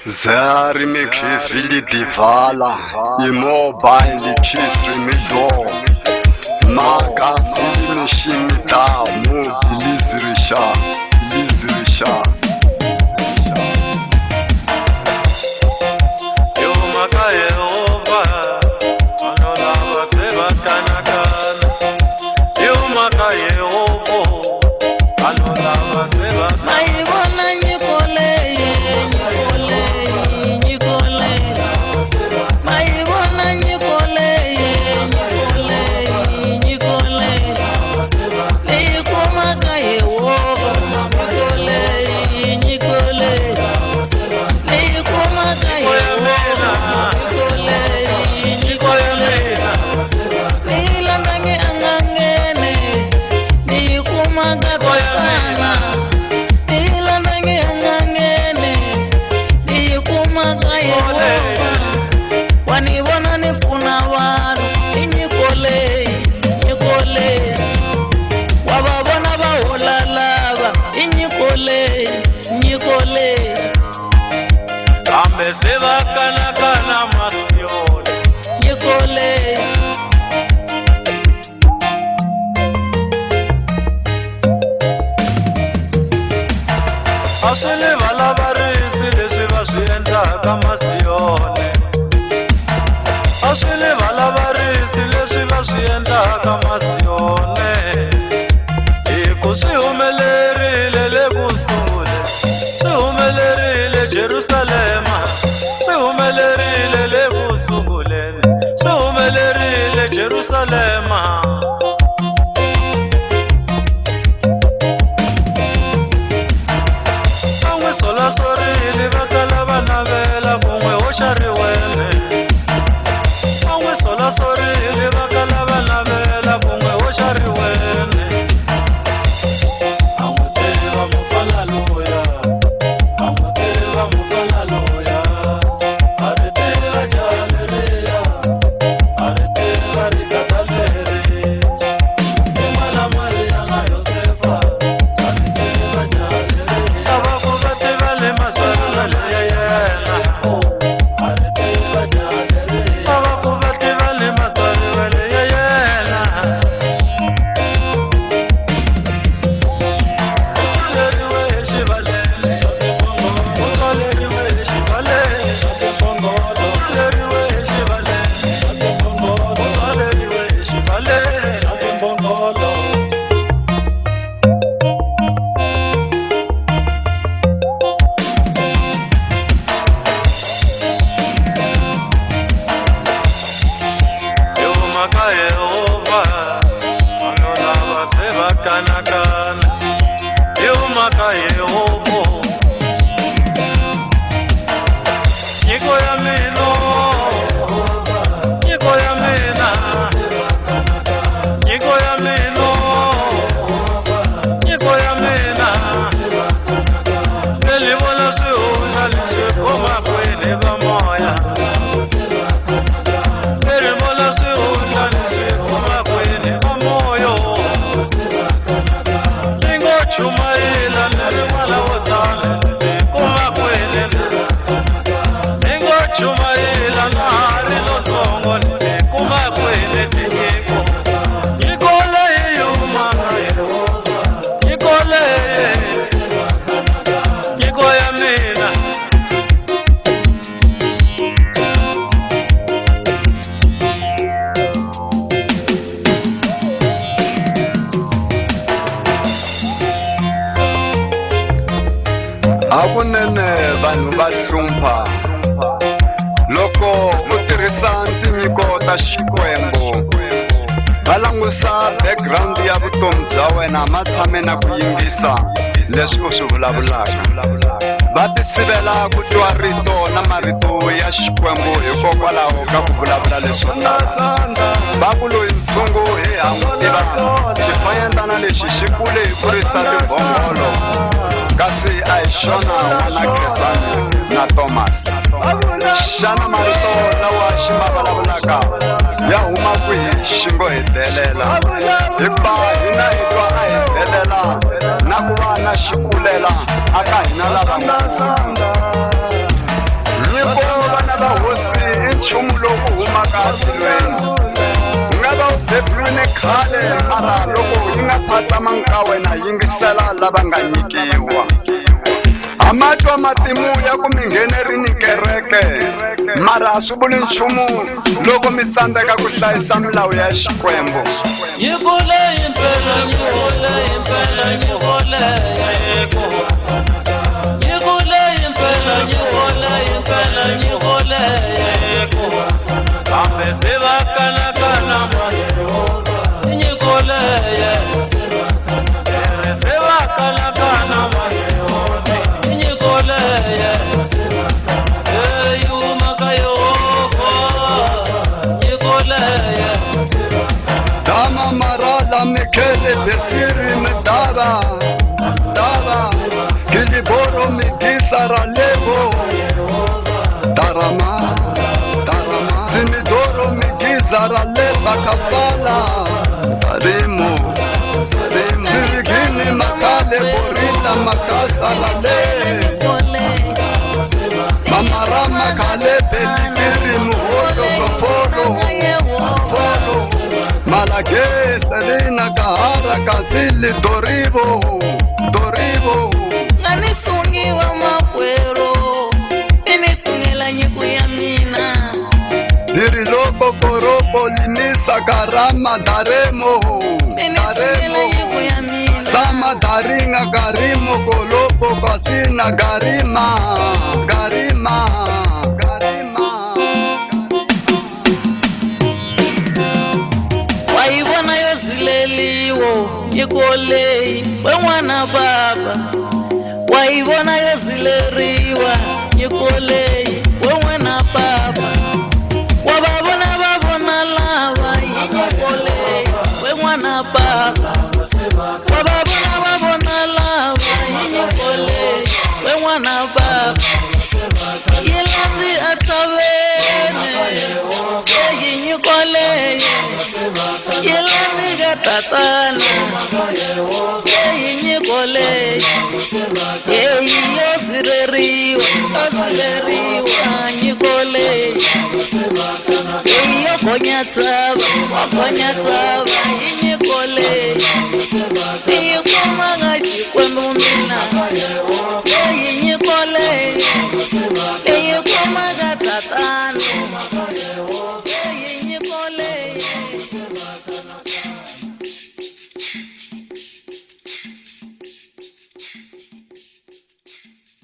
Zari me khefili divala immobile kisri mido maka fili shimita mobilizrisha yo maka Yehova anola baseba kanakana yo maka Yehova anola baseba Maibona nyikole Maibona nyikole Neikumaka Yehova Nyikole Neikumaka Yehova Nilandange angangene Neikumaka Totana Nilandange angangene Neikumaka Yehova Wanibona nifuna wanu Nyikole Wababona baholalaba Nyikole ambeseba kanakana masione Nyikole aswile valavarisi leswi va swi endlaka masione aswile valavarisi leswi va swi endlaka masione hiku swi humelerile le kusule swi humelerile Jerusalema swi humelerile le kusuleni swi humelerile Jerusalema sola sorile vakala va navela kun'we hoxa riwele van'we sola sorile vakala va navela kun'we hoxa riwele van'we tiva mufala loya van'we tiva mufala loya a ri tiva jaleriya a ri tiva rikataleri imala mali ya nga Yosefa a ri tiva jaleriya hakunene vanhu va hlumpha loko u tirhisa tinyiko ta Xikwembu va langusa background ya vutomi bya wena ma tshame na ku yimbisa leswi u swi vulavulaka va ti sivela ku twa rito na marito ya Xikwembu hikokwalaho ka ku vulavula leswo tala va ku loyi ntshungu hi hangutiva xifanyetana lexi xi kule hi kurisa timbhongolo kasi a hi xona n'wana Khensani na Thomas xana marito lawa xi ma vulavulaka ya huma kwihi xi ngo hi delela hikuva hina hi twa a hi delela na ku va na xikulela aka hina lavakulu yimile khale mara loko yi nga phatsamanga ka wena yingisela lava nga nyikiwa amatwa matimu ya ku mi nghenerini kereke mara swi vuli nchumu loko mi tsandzeka ku hlayisa milawu ya Xikwembu. Nyikole impela nyikole impela nyikole nyikole impela nyikole impela nyikole kambe se va kanakana masi nyikole se va kanakana masi nyikole yuma ka Yehova nyikole Dama marala mikele besiri medaba daba kiliboro midisara lebo darama darama simidoro midizara leba kafala darimo darimo sirigini makale borita makasala le mamarama kale belikiri muhodo kafolo folo Malage Selena Kahara Kazili Dorivo Dorivo Ngani wa makwero Inisungela nyiku ya mina Diri loko koropo linisa karama daremo Inisungela nyiku ya mina Sama daringa garimo kolopo kasina garima Garima Garima Waibona yozileliwo Nyikole Wenwana baba Waibona yozileriwa Nyikole Wenwana baba Wababona babona lava Nyikole Wenwana baba Wababona babona lava Nyikole Wenwana baba Yelandi atavene Nyikole Yelandi gatatana Nyikole Yosireriwa Nyikole Yokonyataba Nyikole Yikomanga Xikwembu mina Nyikole Yikomanga tatana